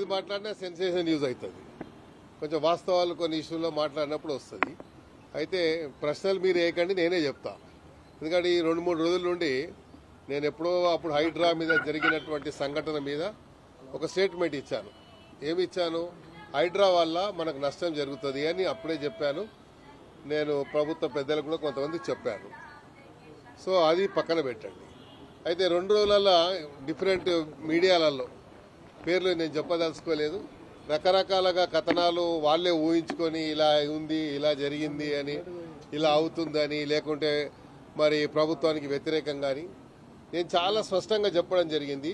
ఏది మాట్లాడినా sensation news అవుతుంది. కొంచెం వాస్తవాలు కొన్ని ఇష్యూలో మాట్లాడినప్పుడు వస్తుంది. అయితే ప్రశ్నలు మీరు వేయకండి, నేనే చెప్తా. ఎందుకంటే ఈ 2-3 రోజుల నుండి నేను ఎప్పుడో అప్పుడు హైడ్రా మీద జరిగినటువంటి సంఘటన మీద ఒక స్టేట్మెంట్ ఇచ్చాను. ఏమి ఇచ్చాను? హైడ్రా వల్ల మనకు నష్టం జరుగుతుంది అని అప్పుడే చెప్పాను. నేను ప్రభుత్వ పెద్దలకు కూడా కొంతమందికి చెప్పాను. సో అది పక్కన పెట్టండి. అయితే 2 రోజులలో డిఫరెంట్ మీడియాలలో పేర్లు నేను చెప్పదలుచుకోలేదు. రకరకాలుగా కథనాలు వాళ్ళే ఊహించుకొని ఇలా ఉంది, ఇలా జరిగింది అని, ఇలా అవుతుందని, లేకుంటే మరి ప్రభుత్వానికి వ్యతిరేకంగాని నేను చాలా స్పష్టంగా చెప్పడం జరిగింది.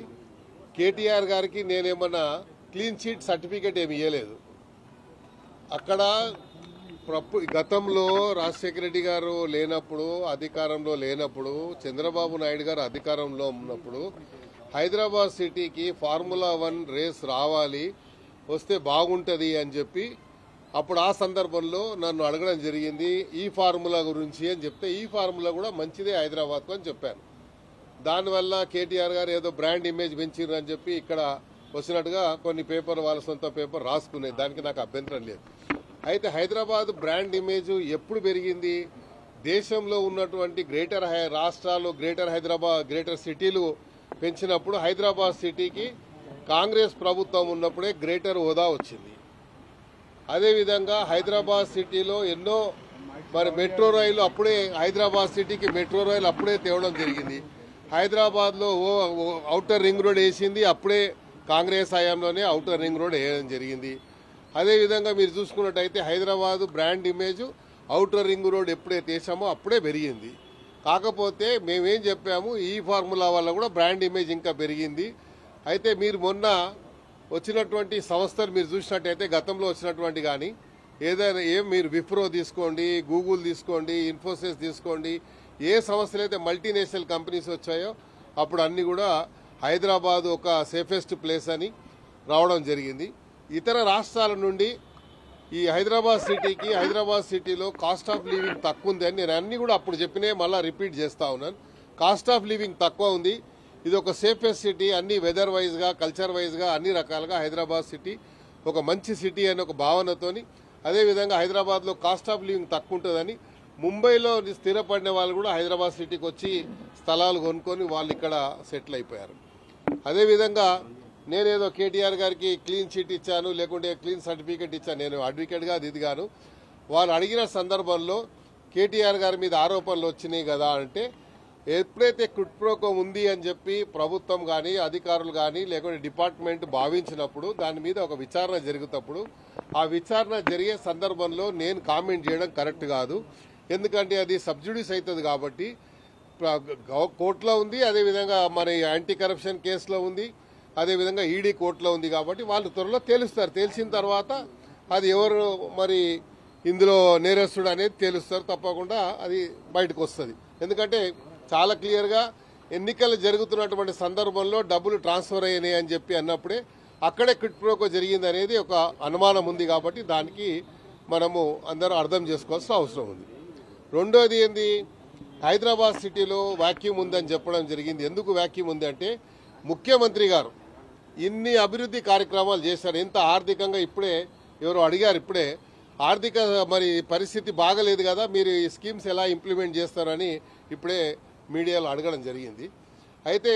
కేటీఆర్ గారికి నేనేమన్నా క్లీన్ చీట్ సర్టిఫికేట్ ఏమి ఇవ్వలేదు. అక్కడ గతంలో రాజశేఖర రెడ్డి గారు లేనప్పుడు, అధికారంలో లేనప్పుడు, చంద్రబాబు నాయుడు గారు అధికారంలో ఉన్నప్పుడు హైదరాబాద్ సిటీకి ఫార్ములా 1 రేస్ రావాలి, వస్తే బాగుంటుంది అని చెప్పి అప్పుడు ఆ సందర్భంలో నన్ను అడగడం జరిగింది ఈ ఫార్ములా గురించి అని చెప్తే, ఈ ఫార్ములా కూడా మంచిదే హైదరాబాద్కు అని చెప్పాను. దానివల్ల కేటీఆర్ గారు ఏదో బ్రాండ్ ఇమేజ్ పెంచారు అని చెప్పి ఇక్కడ వచ్చినట్టుగా కొన్ని పేపర్ వాళ్ళ సొంత పేపర్ రాసుకునే దానికి నాకు అభ్యంతరం లేదు. అయితే హైదరాబాద్ బ్రాండ్ ఇమేజ్ ఎప్పుడు పెరిగింది? దేశంలో ఉన్నటువంటి రాష్ట్రాలు గ్రేటర్ హైదరాబాద్, గ్రేటర్ సిటీలు పెంచినప్పుడు హైదరాబాద్ సిటీకి కాంగ్రెస్ ప్రభుత్వం ఉన్నప్పుడే గ్రేటర్ హోదా వచ్చింది. అదేవిధంగా హైదరాబాద్ సిటీలో ఎన్నో మరి మెట్రో రైలు అప్పుడే హైదరాబాద్ సిటీకి మెట్రో రైలు అప్పుడే తేవడం జరిగింది. హైదరాబాద్లో ఔటర్ రింగ్ రోడ్ వేసింది అప్పుడే కాంగ్రెస్ హయాంలోనే ఔటర్ రింగ్ రోడ్ వేయడం జరిగింది. అదేవిధంగా మీరు చూసుకున్నట్టయితే Hyderabad brand image outer ring road ఎప్పుడైతే వేసామో అప్పుడే పెరిగింది. కాకపోతే మేమేం చెప్పాము, ఈ ఫార్ములా వల్ల కూడా బ్రాండ్ ఇమేజ్ ఇంకా పెరిగింది. అయితే మీరు మొన్న వచ్చినటువంటి సంస్థలు మీరు చూసినట్టయితే గతంలో వచ్చినటువంటి కానీ ఏదైనా మీరు విప్రో తీసుకోండి, గూగుల్ తీసుకోండి, ఇన్ఫోసిస్ తీసుకోండి, ఏ సంస్థలు అయితే మల్టీనేషనల్ కంపెనీస్ వచ్చాయో అప్పుడు అన్ని కూడా హైదరాబాద్ ఒక సేఫెస్ట్ ప్లేస్ అని రావడం జరిగింది. ఇతర రాష్ట్రాల నుండి ఈ హైదరాబాద్ సిటీలో కాస్ట్ ఆఫ్ లివింగ్ తక్కువ ఉంది అని నేను అన్ని కూడా అప్పుడు చెప్పినే మళ్ళీ రిపీట్ చేస్తా ఉన్నాను. కాస్ట్ ఆఫ్ లివింగ్ తక్కువ ఉంది, ఇది ఒక సేఫెస్ట్ సిటీ, అన్ని వెదర్ వైజ్గా, కల్చర్ వైజ్గా అన్ని రకాలుగా హైదరాబాద్ సిటీ ఒక మంచి సిటీ అనే ఒక భావనతోని, అదేవిధంగా హైదరాబాద్లో కాస్ట్ ఆఫ్ లివింగ్ తక్కువ ఉంటుందని ముంబైలో స్థిరపడిన వాళ్ళు కూడా హైదరాబాద్ సిటీకి వచ్చి స్థలాలు కొనుక్కొని వాళ్ళు ఇక్కడ సెటిల్ అయిపోయారు. అదేవిధంగా నేనేదో కేటీఆర్ గారికి క్లీన్ చీట్ ఇచ్చాను, లేకుంటే క్లీన్ సర్టిఫికేట్ ఇచ్చాను, నేను అడ్వకేట్గా దిదిగాను. వాళ్ళు అడిగిన సందర్భంలో కేటీఆర్ గారి మీద ఆరోపణలు వచ్చినాయి కదా అంటే, ఎప్పుడైతే క్విడ్ ప్రోకో ఉంది అని చెప్పి ప్రభుత్వం కానీ అధికారులు కానీ లేకుంటే డిపార్ట్మెంట్ భావించినప్పుడు దాని మీద ఒక విచారణ జరుగుతప్పుడు ఆ విచారణ జరిగే సందర్భంలో నేను కామెంట్ చేయడం కరెక్ట్ కాదు. ఎందుకంటే అది సబ్జుడిస్ అవుతుంది కాబట్టి కోర్టులో ఉంది, అదేవిధంగా మన యాంటీ కరప్షన్ కేసులో ఉంది, అదేవిధంగా ఈడీ కోర్టులో ఉంది కాబట్టి వాళ్ళు త్వరలో తేలుస్తారు. తేల్చిన తర్వాత అది ఎవరు మరి ఇందులో నేరస్తుడు అనేది తేలుస్తారు, తప్పకుండా అది బయటకు వస్తుంది. ఎందుకంటే చాలా క్లియర్గా ఎన్నికలు జరుగుతున్నటువంటి సందర్భంలో డబ్బులు ట్రాన్స్ఫర్ అయినాయి అని చెప్పి అన్నప్పుడే అక్కడే క్విడ్ ప్రోకో జరిగింది అనేది ఒక అనుమానం ఉంది. కాబట్టి దానికి మనము అందరూ అర్థం చేసుకోవాల్సిన అవసరం ఉంది. రెండోది ఏంది, హైదరాబాద్ సిటీలో వాక్యూమ్ ఉందని చెప్పడం జరిగింది. ఎందుకు వాక్యూమ్ ఉంది అంటే, ముఖ్యమంత్రి గారు ఇన్ని అభివృద్ధి కార్యక్రమాలు చేశారు. ఎంత ఆర్థికంగా ఇప్పుడే ఎవరో అడిగారు, ఇప్పుడే ఆర్థిక మరి పరిస్థితి బాగలేదు కదా, మీరు ఈ స్కీమ్స్ ఎలా ఇంప్లిమెంట్ చేస్తారని ఇప్పుడే మీడియాలో అడగడం జరిగింది. అయితే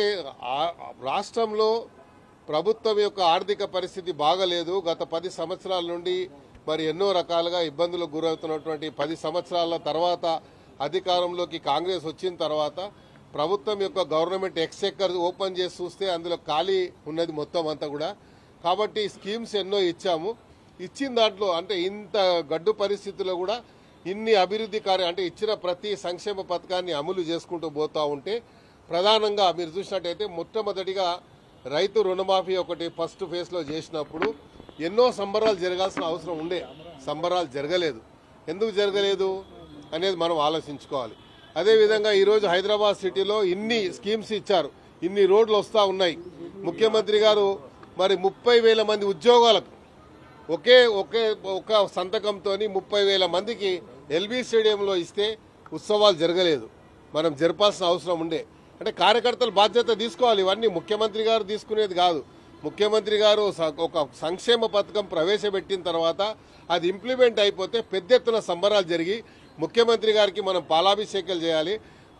రాష్ట్రంలో ప్రభుత్వం యొక్క ఆర్థిక పరిస్థితి బాగలేదు. గత 10 సంవత్సరాల నుండి మరి ఎన్నో రకాలుగా ఇబ్బందులకు గురవుతున్నటువంటి 10 సంవత్సరాల తర్వాత అధికారంలోకి కాంగ్రెస్ వచ్చిన తర్వాత ప్రభుత్వం యొక్క గవర్నమెంట్ ఎక్స్చెక్కర్ ఓపెన్ చేసి చూస్తే అందులో ఖాళీ ఉన్నది మొత్తం అంతా కూడా. కాబట్టి స్కీమ్స్ ఎన్నో ఇచ్చాము. ఇచ్చిన దాంట్లో అంటే ఇంత గడ్డు పరిస్థితుల్లో కూడా ఇన్ని అభివృద్ధి అంటే ఇచ్చిన ప్రతి సంక్షేమ పథకాన్ని అమలు చేసుకుంటూ పోతూ ఉంటే, ప్రధానంగా మీరు చూసినట్టయితే మొట్టమొదటిగా రైతు రుణమాఫీ ఒకటి ఫస్ట్ ఫేజ్లో చేసినప్పుడు ఎన్నో సంబరాలు జరగాల్సిన అవసరం ఉండే, సంబరాలు జరగలేదు. ఎందుకు జరగలేదు అనేది మనం ఆలోచించుకోవాలి. అదేవిధంగా ఈరోజు హైదరాబాద్ సిటీలో ఇన్ని స్కీమ్స్ ఇచ్చారు, ఇన్ని రోడ్లు వస్తూ ఉన్నాయి. ముఖ్యమంత్రి గారు మరి 30,000 మంది ఉద్యోగాలకు ఒక సంతకంతో 30,000 మందికి ఎల్బీ స్టేడియంలో ఇస్తే ఉత్సవాలు జరగలేదు. మనం జరపాల్సిన అవసరం ఉండే. అంటే కార్యకర్తలు బాధ్యత తీసుకోవాలి. ఇవన్నీ ముఖ్యమంత్రి గారు తీసుకునేది కాదు. ముఖ్యమంత్రి గారు ఒక సంక్షేమ పథకం ప్రవేశపెట్టిన తర్వాత అది ఇంప్లిమెంట్ అయిపోతే పెద్ద ఎత్తున సంబరాలు జరిగి ముఖ్యమంత్రి గారికి మనం పాలాభిషేకాలు చేయాలి.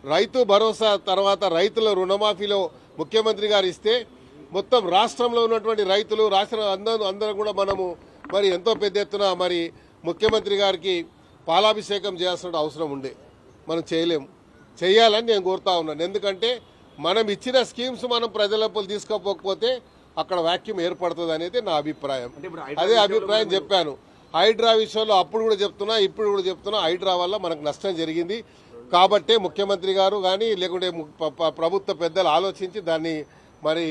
రైతు భరోసా తర్వాత రైతుల రుణమాఫీలో ముఖ్యమంత్రి గారు ఇస్తే మొత్తం రాష్ట్రంలో ఉన్నటువంటి రైతులు అందరం కూడా మనము మరి ఎంతో పెద్ద ఎత్తున మరి ముఖ్యమంత్రి గారికి పాలాభిషేకం చేయాల్సిన అవసరం ఉండే. మనం చేయలేము. చేయాలని నేను కోరుతా ఉన్నాను. ఎందుకంటే మనం ఇచ్చిన స్కీమ్స్ మనం ప్రజలకు తీసుకోకపోతే అక్కడ వాక్యూమ్ ఏర్పడుతుంది అనేది నా అభిప్రాయం. అదే అభిప్రాయం చెప్పాను. హైడ్రా విషయంలో అప్పుడు కూడా చెప్తున్నా, ఇప్పుడు కూడా చెప్తున్నా, హైడ్రా వల్ల మనకు నష్టం జరిగింది కాబట్టే ముఖ్యమంత్రి గారు కానీ లేకుంటే ప్రభుత్వ పెద్దలు ఆలోచించి దాన్ని మరి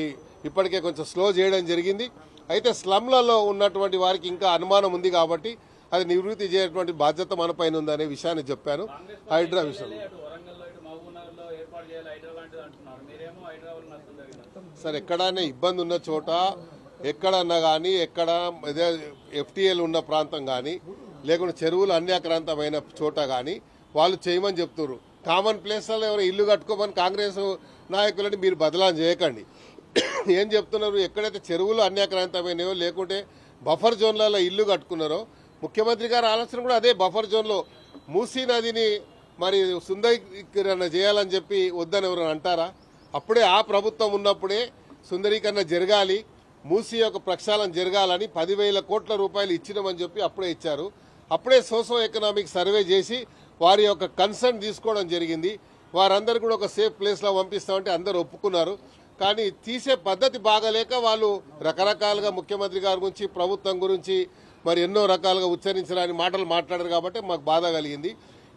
ఇప్పటికే కొంచెం స్లో చేయడం జరిగింది. అయితే స్లమ్లలో ఉన్నటువంటి వారికి ఇంకా అనుమానం ఉంది కాబట్టి అది నివృత్తి చేయటువంటి బాధ్యత మన పైన ఉందనే విషయాన్ని చెప్పాను. హైడ్రా విషయంలో సార్ ఎక్కడైనా ఇబ్బంది ఉన్న చోట ఎక్కడన్నా కానీ ఎక్కడ ఎఫ్టీఎల్ ఉన్న ప్రాంతం కానీ లేకుంటే చెరువులు అన్యాక్రాంతమైన చోట కానీ వాళ్ళు చేయమని చెప్తున్నారు. కామన్ ప్లేస్లలో ఎవరు ఇల్లు కట్టుకోమని కాంగ్రెస్ నాయకులని మీరు బదలాం చేయకండి. ఏం చెప్తున్నారు? ఎక్కడైతే చెరువులు అన్యాక్రాంతమైనవో లేకుంటే బఫర్ జోన్లలో ఇల్లు కట్టుకున్నారో ముఖ్యమంత్రి గారి ఆలోచన కూడా అదే. బఫర్ జోన్లో మూసీ నదిని మరి సుందరీకరణ చేయాలని చెప్పి వద్దని ఎవరైనా అంటారా? అప్పుడే ఆ ప్రభుత్వం ఉన్నప్పుడే సుందరీకరణ జరగాలి, మూసీ యొక్క ప్రక్షాళన జరగాలని 10,000 కోట్ల రూపాయలు ఇచ్చినామని చెప్పి అప్పుడే ఇచ్చారు. అప్పుడే సోషో ఎకనామిక్ సర్వే చేసి వారి యొక్క కన్సర్న్ తీసుకోవడం జరిగింది. వారందరూ కూడా ఒక సేఫ్ ప్లేస్లో పంపిస్తామంటే అందరూ ఒప్పుకున్నారు. కానీ తీసే పద్ధతి బాగాలేక వాళ్ళు రకరకాలుగా ముఖ్యమంత్రి గారి గురించి ప్రభుత్వం గురించి మరి ఎన్నో రకాలుగా ఉచ్చరించడానికి మాటలు మాట్లాడారు కాబట్టి మాకు బాధ కలిగింది.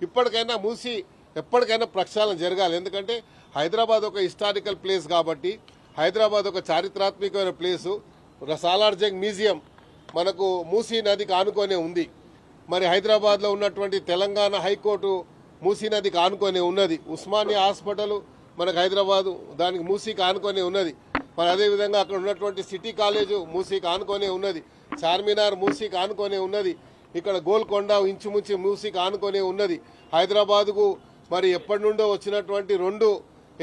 ఇప్పటికైనా మూసి ఎప్పటికైనా ప్రక్షాళన జరగాలి. ఎందుకంటే హైదరాబాద్ ఒక హిస్టారికల్ ప్లేస్ కాబట్టి, హైదరాబాద్ ఒక చారిత్రాత్మకమైన ప్లేసు. సాలార్జంగ్ మ్యూజియం మనకు మూసీ నదికి ఆనుకొనే ఉంది. మరి హైదరాబాద్లో ఉన్నటువంటి తెలంగాణ హైకోర్టు మూసీ నదికి ఆనుకొనే ఉన్నది. ఉస్మానియా హాస్పిటల్ మనకు హైదరాబాదు దానికి మూసీకి ఆనుకొనే ఉన్నది. మరి అదేవిధంగా అక్కడ ఉన్నటువంటి సిటీ కాలేజు మూసీకి ఆనుకొనే ఉన్నది. చార్మినార్ మూసీకి ఆనుకొనే ఉన్నది. ఇక్కడ గోల్కొండ ఇంచుమించు మూసీకి ఆనుకొనే ఉన్నది. హైదరాబాద్కు మరి ఎప్పటి నుండో వచ్చినటువంటి 2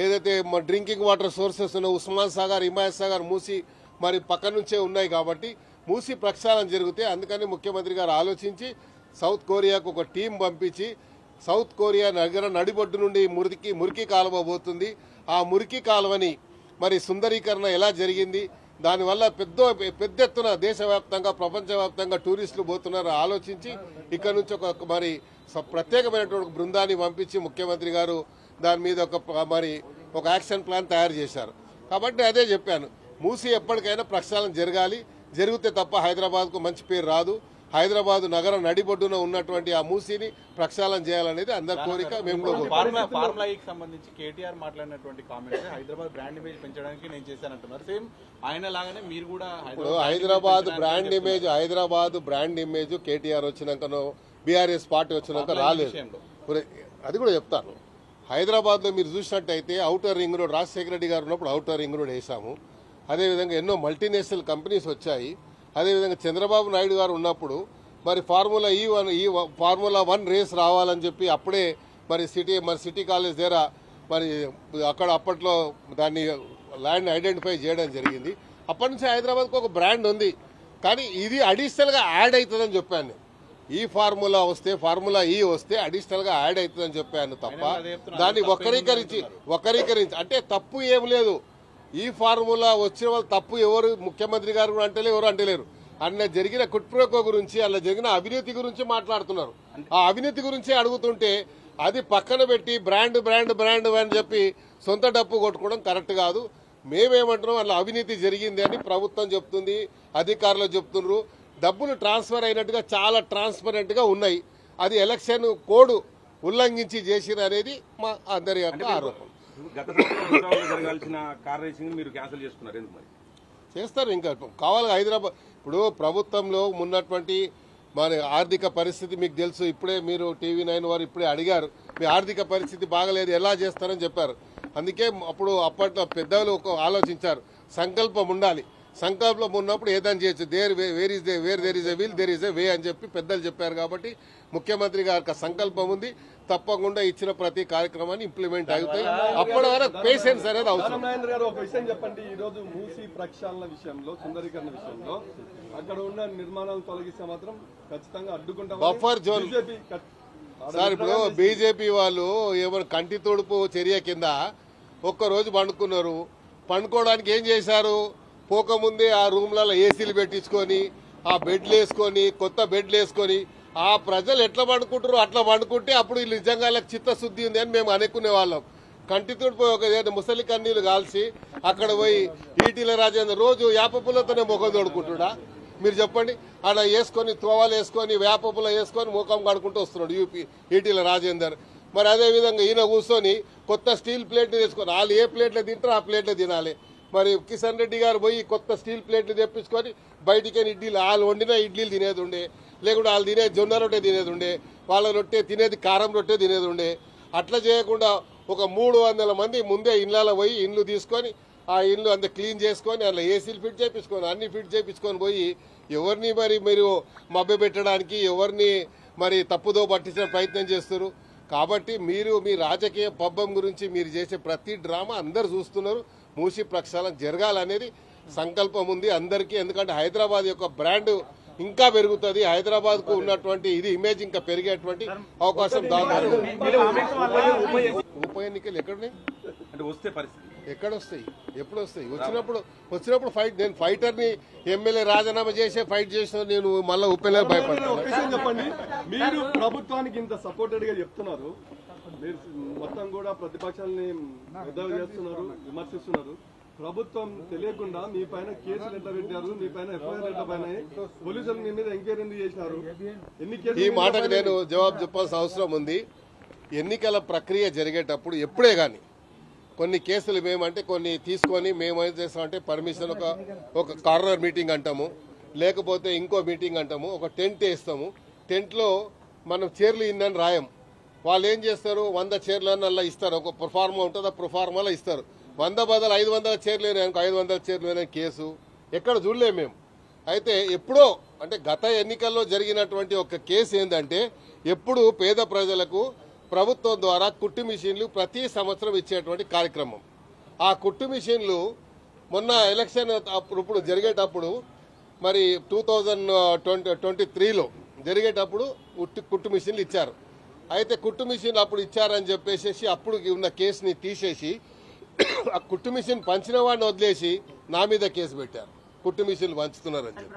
ఏదైతే డ్రింకింగ్ వాటర్ సోర్సెస్ ఉన్నాయో ఉస్మాన్ సాగర్, హిమాయత్ సాగర్, మూసీ మరి పక్క నుంచే ఉన్నాయి కాబట్టి మూసీ ప్రక్షాళన జరిగితే అందుకని ముఖ్యమంత్రి గారు ఆలోచించి సౌత్ కొరియాకు ఒక టీం పంపించి సౌత్ కొరియా నగర నడిబొడ్డు నుండి మురికి కాలువ పోతుంది. ఆ మురికి కాలువని మరి సుందరీకరణ ఎలా జరిగింది, దానివల్ల పెద్ద ఎత్తున దేశవ్యాప్తంగా ప్రపంచవ్యాప్తంగా టూరిస్టులు పోతున్నారు ఆలోచించి ఇక్కడ నుంచి ఒక మరి ప్రత్యేకమైనటువంటి బృందాన్ని పంపించి ముఖ్యమంత్రి గారు దాని మీద ఒక యాక్షన్ ప్లాన్ తయారు చేశారు. కాబట్టి అదే చెప్పాను, మూసీ ఎప్పటికైనా ప్రక్షాళన జరగాలి. జరిగితే తప్ప హైదరాబాద్కు మంచి పేరు రాదు. హైదరాబాద్ నగరం నడిబొడ్డున ఉన్నటువంటి ఆ మూసీని ప్రక్షాళన చేయాలనేది అందరి కోరిక. మేము ఫార్ములాకి సంబంధించి కేటీఆర్ మాట్లాడినటువంటి కామెంట్స్ హైదరాబాద్ బ్రాండ్ ఇమేజ్ పెంచడానికి నేను చేశానంటున్నారు. సేమ్ ఆయన లాగానే మీరు కూడా హైదరాబాద్ బ్రాండ్ ఇమేజ్ కేటీఆర్ వచ్చినాకనో బీఆర్ఎస్ పార్టీ వచ్చినాక రాలేదు. అది కూడా చెప్తాను. హైదరాబాద్లో మీరు చూసినట్టయితే outer ring road Rajasekhara Reddy గారు ఉన్నప్పుడు ఔటర్ రింగ్ రోడ్ వేసాము. అదేవిధంగా ఎన్నో మల్టీనేషనల్ కంపెనీస్ వచ్చాయి. అదేవిధంగా చంద్రబాబు నాయుడు గారు ఉన్నప్పుడు మరి ఫార్ములా 1 రేస్ రావాలని చెప్పి అప్పుడే మరి సిటీ కాలేజ్ దగ్గర మరి అప్పట్లో దాన్ని ల్యాండ్ ఐడెంటిఫై చేయడం జరిగింది. అప్పటి నుంచి హైదరాబాద్కు ఒక బ్రాండ్ ఉంది. కానీ ఇది అడిషనల్గా యాడ్ అవుతుందని చెప్పాను. ఈ ఫార్ములా వస్తే అడిషనల్గా యాడ్ అవుతుందని చెప్పాను తప్ప దాన్ని వక్రీకరించి అంటే తప్పు ఏం లేదు. ఈ ఫార్ములా వచ్చిన వాళ్ళు తప్పు ఎవరు ముఖ్యమంత్రి గారు కూడా అంటలేరు. అన్న జరిగిన కుట్ప్రోకో గురించి అలా జరిగిన అవినీతి గురించి మాట్లాడుతున్నారు. ఆ అవినీతి గురించి అడుగుతుంటే అది పక్కన పెట్టి బ్రాండ్ అని చెప్పి సొంత డప్పు కొట్టుకోవడం కరెక్ట్ కాదు. మేమేమంటున్నాం, అలా అవినీతి జరిగింది అని ప్రభుత్వం చెప్తుంది, అధికారులు చెప్తున్నారు. డబ్బులు ట్రాన్స్ఫర్ అయినట్టుగా చాలా ట్రాన్స్పరెంట్ గా ఉన్నాయి. అది ఎలక్షన్ కోడ్ ఉల్లంఘించి చేసిన అనేది మా అందరి యొక్క ఆరోపణ. చేస్తారు. ఇంకా కావాలి హైదరాబాద్. ఇప్పుడు ప్రభుత్వంలో ఉన్నటువంటి మన ఆర్థిక పరిస్థితి మీకు తెలుసు. ఇప్పుడే మీరు TV9 వారు ఇప్పుడే అడిగారు, మీ ఆర్థిక పరిస్థితి బాగలేదు ఎలా చేస్తారని చెప్పారు. అందుకే అప్పట్లో పెద్దలు ఆలోచించారు, సంకల్పం ఉండాలి. సంకల్పం ఉన్నప్పుడు ఏదైనా చేయొచ్చు. Where there is a will there is a way అని చెప్పి పెద్దలు చెప్పారు. కాబట్టి ముఖ్యమంత్రి గారికి సంకల్పం ఉంది. తప్పకుండా ఇచ్చిన ప్రతి కార్యక్రమాన్ని ఇంప్లిమెంట్ అవుతాయి. అప్పటి వరకు పేషెన్స్ అనేది అవసరం. నారాయణ గారు ఒక విషయం చెప్పండి. ఈ రోజు మూసీ ప్రక్షాళన విషయంలో, సుందరీకరణ విషయంలో అక్కడ ఉన్న నిర్మాణాలు తొలగిస్తే మాత్రం ఖచ్చితంగా అడ్డుకుంటాం. బఫర్ జోన్ సార్, ఇప్పుడు బీజేపీ వాళ్ళు ఏమైనా కంటి తొడుపు చర్య కింద ఒక్కరోజు పండుకున్నారు. పండుకోవడానికి ఏం చేశారు? పోకముందే ఆ రూమ్లలో ఏసీలు పెట్టించుకొని, ఆ బెడ్లు వేసుకొని, కొత్త బెడ్లు వేసుకొని, ఆ ప్రజలు ఎట్లా పండుకుంటారు అట్లా పండుకుంటే అప్పుడు వీళ్ళు నిజంగా చిత్తశుద్ధి ఉంది అని మేము అనుకునే వాళ్ళం. కంటి తోడిపోయి ఒక ముసలి కన్నీళ్లు కాల్చి అక్కడ పోయి ఈటీల రాజేందర్ రోజు వేపపుల్లతోనే ముఖం తోడుకుంటుడా? మీరు చెప్పండి. ఆడ వేసుకొని తోవాలు వేసుకొని వేపపుల్ల వేసుకొని ముఖం కడుకుంటూ వస్తున్నాడు ఈటీల రాజేందర్. మరి అదేవిధంగా ఈయన కూర్చొని కొత్త స్టీల్ ప్లేట్లు తెచ్చుకొని, వాళ్ళు ఏ ప్లేట్లు తింటారో ఆ ప్లేట్లు తినాలి. మరి కిషన్ రెడ్డి గారు పోయి కొత్త స్టీల్ ప్లేట్లు తెప్పించుకొని బయటికి ఇడ్లీలు, వాళ్ళు వండిన ఇడ్లీలు తినేది ఉండే, లేకుంటే వాళ్ళు తినేది జొన్న రొట్టె తినేది ఉండే, వాళ్ళ రొట్టె తినేది కారం రొట్టె తినేది ఉండే. అట్లా చేయకుండా ఒక 300 మంది ముందే ఇళ్ళలో పోయి ఇండ్లు తీసుకొని ఆ ఇండ్లు అంత క్లీన్ చేసుకొని అందులో ఏసీలు ఫిట్ చేయించుకొని అన్ని ఫిట్ చేయించుకొని పోయి ఎవరిని మరి మీరు మభ్య పెట్టడానికి, ఎవరిని మరి తప్పుదో పట్టించిన ప్రయత్నం చేస్తారు. కాబట్టి మీరు మీ రాజకీయ పబ్బం గురించి మీరు చేసే ప్రతి డ్రామా అందరు చూస్తున్నారు. మూసీ ప్రక్షాళన జరగాలనేది సంకల్పం ఉంది అందరికీ. ఎందుకంటే హైదరాబాద్ యొక్క బ్రాండ్ ఇంకా పెరుగుతుంది. హైదరాబాద్ కు ఉన్నటువంటి ఇది ఇమేజ్ ఇంకా పెరిగేటువంటి అవకాశం దాదాపు. ఉప ఎన్నికలు ఎక్కడున్నాయి అంటే వస్తే పరిస్థితి ఎక్కడ వస్తాయి? ఎప్పుడు వస్తాయి? వచ్చినప్పుడు ఫైట్. నేను ఫైటర్ని ఎమ్మెల్యే రాజీనామా చేసే ఫైట్ చేసిన నేను మళ్ళీ ఉపేంద్ర భయపడతాను. చెప్పండి, మీరు ప్రభుత్వానికి ఇంత సపోర్టెడ్ గా చెప్తున్నారు, మీరు మొత్తం కూడా ప్రతిపక్షాలని ఎద్దేవా చేస్తున్నారు, విమర్శిస్తున్నారు. ప్రభుత్వం తెలియకుండా మీ పైన కేసులు ఎట్లా పెట్టారు, మీ పైన ఎఫ్ఐఆర్ ఎట్లా పైన, పోలీసులు మీ మీద ఎంక్వైరీ చేసినారు, ఎన్ని కేసులు? ఈ మాటకు నేను జవాబు చెప్పాల్సిన అవసరం ఉంది. ఎన్నికల ప్రక్రియ జరిగేటప్పుడు ఎప్పుడే కానీ కొన్ని కేసులు మేమంటే కొన్ని తీసుకొని మేము ఏం చేస్తామంటే పర్మిషన్ ఒక కార్నర్ మీటింగ్ అంటాము, లేకపోతే ఇంకో మీటింగ్ అంటాము, ఒక టెంట్ వేస్తాము. టెంట్లో మనం చైర్లు ఇన్నని రాయం. వాళ్ళు ఏం చేస్తారు? 100 చైర్లు అలా ఇస్తారు. ఒక ప్రొఫార్మా ఉంటుంది, ఆ ప్రొఫార్మాలో ఇస్తారు. 100 బదులు 500 చైర్లు అయినా 500 చైర్లు అయినా కేసు ఎక్కడ చూడలేము మేము. అయితే ఎప్పుడో అంటే గత ఎన్నికల్లో జరిగినటువంటి ఒక కేసు ఏంటంటే, ఎప్పుడు పేద ప్రజలకు ప్రభుత్వం ద్వారా కుట్టు మిషన్లు ప్రతి సంవత్సరం ఇచ్చేటువంటి కార్యక్రమం. ఆ కుట్టు మిషన్లు మొన్న ఎలక్షన్ ఇప్పుడు జరిగేటప్పుడు మరి 2023లో జరిగేటప్పుడు కుట్టు మిషన్లు ఇచ్చారు. అయితే కుట్టు మిషన్ అప్పుడు ఇచ్చారని చెప్పేసి అప్పుడు ఉన్న కేసుని తీసేసి ఆ కుట్టు మిషన్ పంచిన వాడిని వదిలేసి నా మీద కేసు పెట్టారు. కుట్టు మిషన్లు పంచుతున్నారని చెప్పి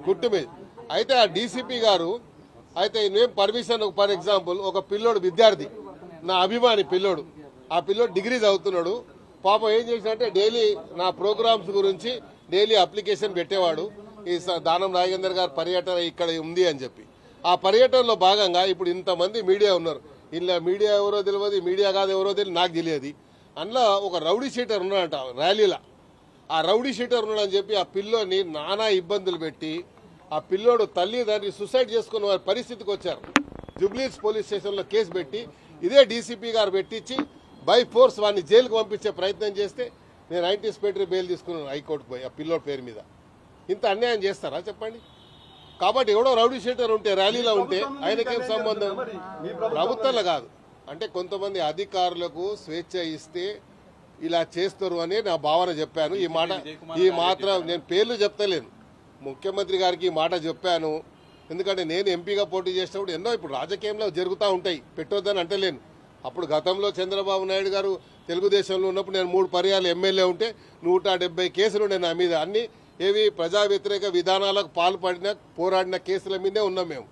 కుట్టు మిషన్. అయితే ఆ డీసీపీ గారు అయితే నేను పర్మిషన్, ఫర్ ఎగ్జాంపుల్ ఒక పిల్లోడు విద్యార్థి, నా అభిమాని పిల్లోడు, ఆ పిల్లోడు డిగ్రీ చదువుతున్నాడు. పాపం ఏం చేసినట్టే డైలీ నా ప్రోగ్రామ్స్ గురించి డైలీ అప్లికేషన్ పెట్టేవాడు. ఈ దానం నాగేందర్ గారు పర్యటన ఇక్కడ ఉంది అని చెప్పి. ఆ పర్యటనలో భాగంగా ఇప్పుడు ఇంతమంది మీడియా ఉన్నారు. ఇలా మీడియా ఎవరో తెలియదు, మీడియా కాదు ఎవరో తెలియదు, నాకు తెలియదు. అందులో ఒక రౌడీ షీటర్ ఉన్నాడంట ర్యాలీలో. ఆ రౌడీ షీటర్ ఉన్నాడని చెప్పి ఆ పిల్లోని నానా ఇబ్బందులు పెట్టి ఆ పిల్లోడు తల్లిదండ్రి సూసైడ్ చేసుకున్న వారి పరిస్థితికి వచ్చారు. జూబ్లీహిల్స్ పోలీస్ స్టేషన్లో కేసు పెట్టి ఇదే డీసీపీ గారు పెట్టించి బై ఫోర్స్ వాడిని జైలుకు పంపించే ప్రయత్నం చేస్తే నేను యాంటిసిపేటరీ బెయిల్ తీసుకున్నాను హైకోర్టుకు పోయి ఆ పిల్లోడి పేరు మీద. ఇంత అన్యాయం చేస్తారా చెప్పండి? కాబట్టి ఎవడో రౌడీ షీటర్ ఉంటే ర్యాలీలో ఉంటే ఆయనకేం సంబంధం? ప్రభుత్వంలో కాదు. అంటే కొంతమంది అధికారులకు స్వేచ్ఛ ఇస్తే ఇలా చేస్తారు అని నా భావన చెప్పాను. ఈ మాత్రం నేను పేర్లు చెప్తలేను. ముఖ్యమంత్రి గారికి ఈ మాట చెప్పాను. ఎందుకంటే నేను ఎంపీగా పోటీ చేసినప్పుడు ఎన్నో ఇప్పుడు రాజకీయంలో జరుగుతూ ఉంటాయి, పెట్టొద్దని అంటలేను. అప్పుడు గతంలో చంద్రబాబు నాయుడు గారు తెలుగుదేశంలో ఉన్నప్పుడు నేను 3 పర్యాలు ఎమ్మెల్యే ఉంటే 170 కేసులు ఉండే నా మీద. అన్ని ఏవి ప్రజా వ్యతిరేక విధానాలకు పాల్పడిన పోరాడిన కేసుల మీదే ఉన్నాం మేము.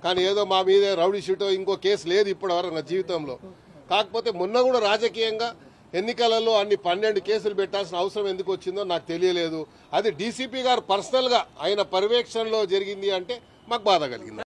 కానీ ఏదో మా మీద రౌడీ షీటో ఇంకో కేసు లేదు ఇప్పటివరకు నా జీవితంలో. కాకపోతే మొన్న కూడా రాజకీయంగా ఎన్నికలలో అన్ని 12 కేసులు పెట్టాల్సిన అవసరం ఎందుకు వచ్చిందో నాకు తెలియలేదు. అది డీసీపీ గారు పర్సనల్గా ఆయన పర్యవేక్షణలో జరిగింది అంటే మాకు బాధ కలిగింది.